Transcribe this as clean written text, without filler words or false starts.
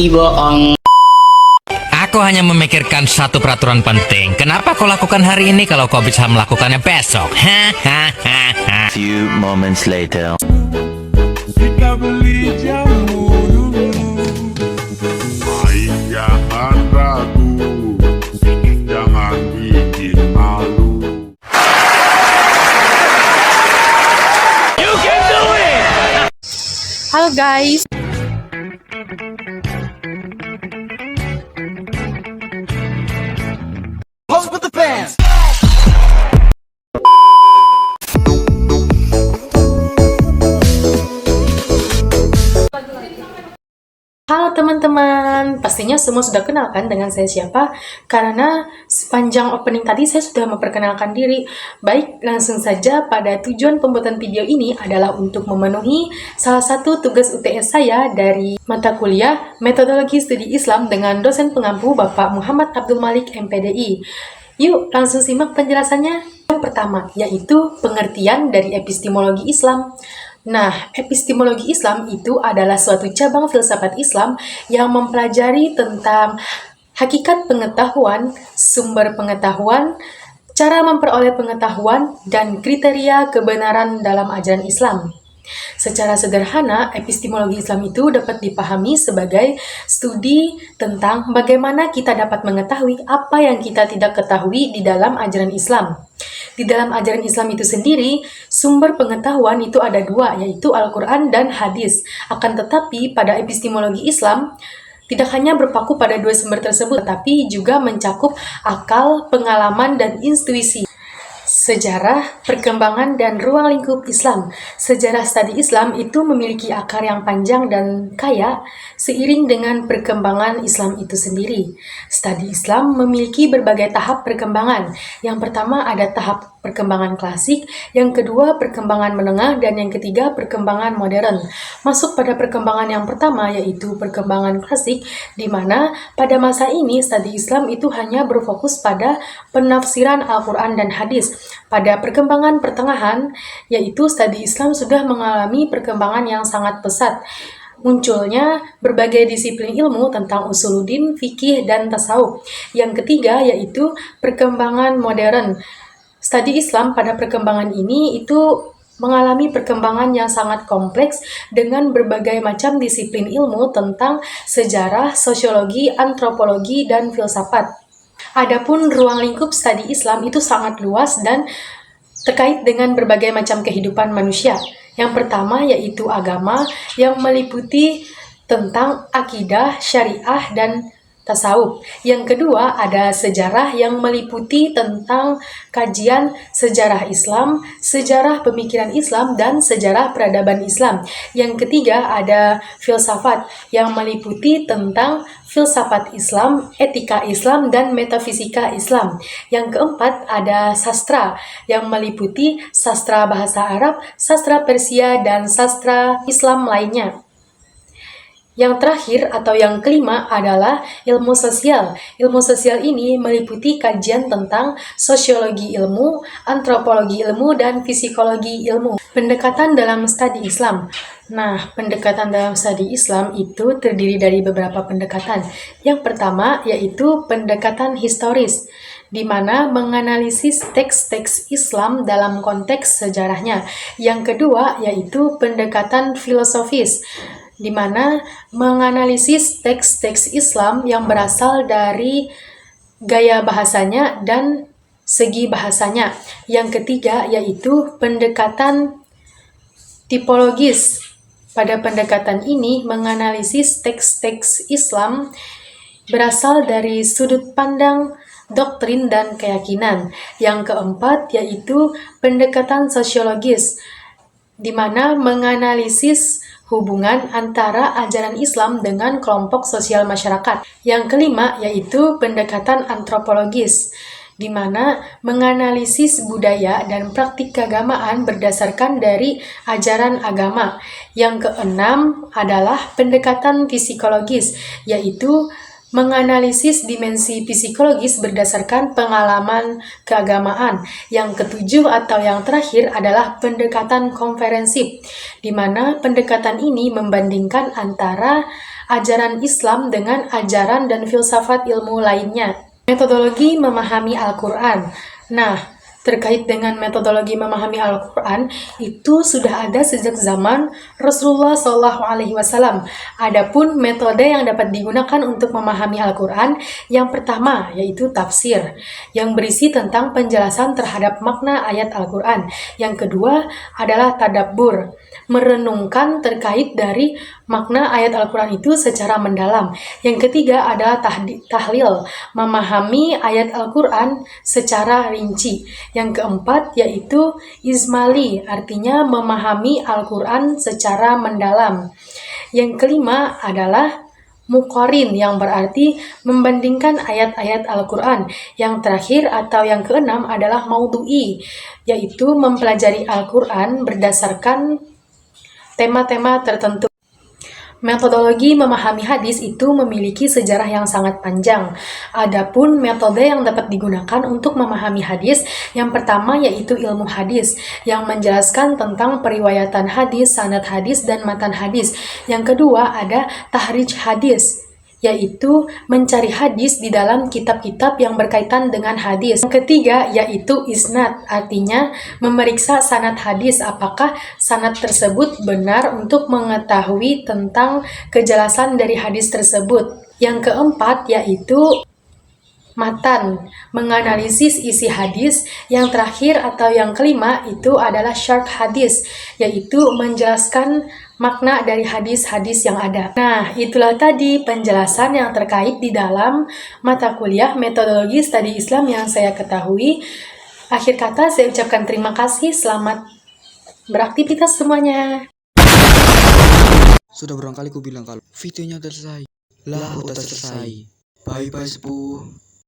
bohong. Aku hanya memikirkan satu peraturan penting. Kenapa kau lakukan hari ini kalau kau bisa melakukannya besok? Hahaha. Few moments later. Kita beli jamu dulu. Ay, jangan ragu, jangan bikin malu. Halo guys. Halo teman-teman, pastinya semua sudah kenal kan dengan saya siapa? Karena sepanjang opening tadi saya sudah memperkenalkan diri. Baik, langsung saja pada tujuan pembuatan video ini adalah untuk memenuhi salah satu tugas UTS saya dari mata kuliah Metodologi Studi Islam dengan dosen pengampu Bapak Muhammad Abdul Malik MPDI. Yuk, langsung simak penjelasannya. Yang pertama, yaitu pengertian dari epistemologi Islam. Nah, epistemologi Islam itu adalah suatu cabang filsafat Islam yang mempelajari tentang hakikat pengetahuan, sumber pengetahuan, cara memperoleh pengetahuan, dan kriteria kebenaran dalam ajaran Islam. Secara sederhana, epistemologi Islam itu dapat dipahami sebagai studi tentang bagaimana kita dapat mengetahui apa yang kita tidak ketahui di dalam ajaran Islam. Di dalam ajaran Islam itu sendiri, sumber pengetahuan itu ada dua, yaitu Al-Quran dan hadis. Akan tetapi, pada epistemologi Islam, tidak hanya berpaku pada dua sumber tersebut, tetapi juga mencakup akal, pengalaman, dan intuisi. Sejarah, perkembangan, dan ruang lingkup Islam. Sejarah studi Islam itu memiliki akar yang panjang dan kaya seiring dengan perkembangan Islam itu sendiri. Studi Islam memiliki berbagai tahap perkembangan. Yang pertama ada tahap perkembangan klasik, yang kedua perkembangan menengah, dan yang ketiga perkembangan modern. Masuk pada perkembangan yang pertama yaitu perkembangan klasik, di mana pada masa ini studi Islam itu hanya berfokus pada penafsiran Al-Quran dan hadis. Pada perkembangan pertengahan, yaitu studi Islam sudah mengalami perkembangan yang sangat pesat. Munculnya berbagai disiplin ilmu tentang usuluddin, fikih, dan tasawuf. Yang ketiga yaitu perkembangan modern. Studi Islam pada perkembangan ini itu mengalami perkembangan yang sangat kompleks dengan berbagai macam disiplin ilmu tentang sejarah, sosiologi, antropologi, dan filsafat. Adapun ruang lingkup studi Islam itu sangat luas dan terkait dengan berbagai macam kehidupan manusia. Yang pertama yaitu agama yang meliputi tentang akidah, syariah, dan tasawuf. Yang kedua ada sejarah yang meliputi tentang kajian sejarah Islam, sejarah pemikiran Islam, dan sejarah peradaban Islam. Yang ketiga ada filsafat yang meliputi tentang filsafat Islam, etika Islam, dan metafisika Islam. Yang keempat ada sastra yang meliputi sastra bahasa Arab, sastra Persia, dan sastra Islam lainnya. Yang terakhir atau yang kelima adalah ilmu sosial. Ilmu sosial ini meliputi kajian tentang sosiologi ilmu, antropologi ilmu, dan psikologi ilmu. Pendekatan dalam studi Islam. Nah, pendekatan dalam studi Islam itu terdiri dari beberapa pendekatan. Yang pertama yaitu pendekatan historis, di mana menganalisis teks-teks Islam dalam konteks sejarahnya. Yang kedua yaitu pendekatan filosofis, di mana menganalisis teks-teks Islam yang berasal dari gaya bahasanya dan segi bahasanya. Yang ketiga yaitu pendekatan tipologis. Pada pendekatan ini menganalisis teks-teks Islam berasal dari sudut pandang doktrin dan keyakinan. Yang keempat yaitu pendekatan sosiologis, di mana menganalisis hubungan antara ajaran Islam dengan kelompok sosial masyarakat. Yang kelima yaitu pendekatan antropologis, di mana menganalisis budaya dan praktik keagamaan berdasarkan dari ajaran agama. Yang keenam adalah pendekatan psikologis, yaitu menganalisis dimensi psikologis berdasarkan pengalaman keagamaan. Yang ketujuh atau yang terakhir adalah pendekatan komprehensif, di mana pendekatan ini membandingkan antara ajaran Islam dengan ajaran dan filsafat ilmu lainnya. Metodologi memahami Al-Quran. Nah, terkait dengan metodologi memahami Al-Quran itu sudah ada sejak zaman Rasulullah SAW. Adapun metode yang dapat digunakan untuk memahami Al-Quran, yang pertama yaitu tafsir, yang berisi tentang penjelasan terhadap makna ayat Al-Quran. Yang kedua adalah tadabbur, merenungkan terkait dari makna ayat Al-Quran itu secara mendalam. Yang ketiga adalah tahlil, memahami ayat Al-Quran secara rinci. Yang keempat yaitu izmali, artinya memahami Al-Quran secara mendalam. Yang kelima adalah muqarin, yang berarti membandingkan ayat-ayat Al-Quran. Yang terakhir atau yang keenam adalah maudhu'i, yaitu mempelajari Al-Quran berdasarkan tema-tema tertentu. Metodologi memahami hadis itu memiliki sejarah yang sangat panjang. Adapun metode yang dapat digunakan untuk memahami hadis, yang pertama yaitu ilmu hadis, yang menjelaskan tentang periwayatan hadis, sanad hadis, dan matan hadis. Yang kedua ada tahrij hadis, yaitu mencari hadis di dalam kitab-kitab yang berkaitan dengan hadis. Yang ketiga yaitu isnad, artinya memeriksa sanad hadis, apakah sanad tersebut benar untuk mengetahui tentang kejelasan dari hadis tersebut. Yang keempat yaitu matan, menganalisis isi hadis. Yang terakhir atau yang kelima itu adalah syarh hadis, yaitu menjelaskan makna dari hadis-hadis yang ada. Nah, itulah tadi penjelasan yang terkait di dalam mata kuliah metodologi studi Islam yang saya ketahui. Akhir kata saya ucapkan terima kasih, selamat beraktivitas semuanya. Sudah berapa kali ku bilang kalau videonya udah selesai. Lah udah selesai. Bye bye sepuh.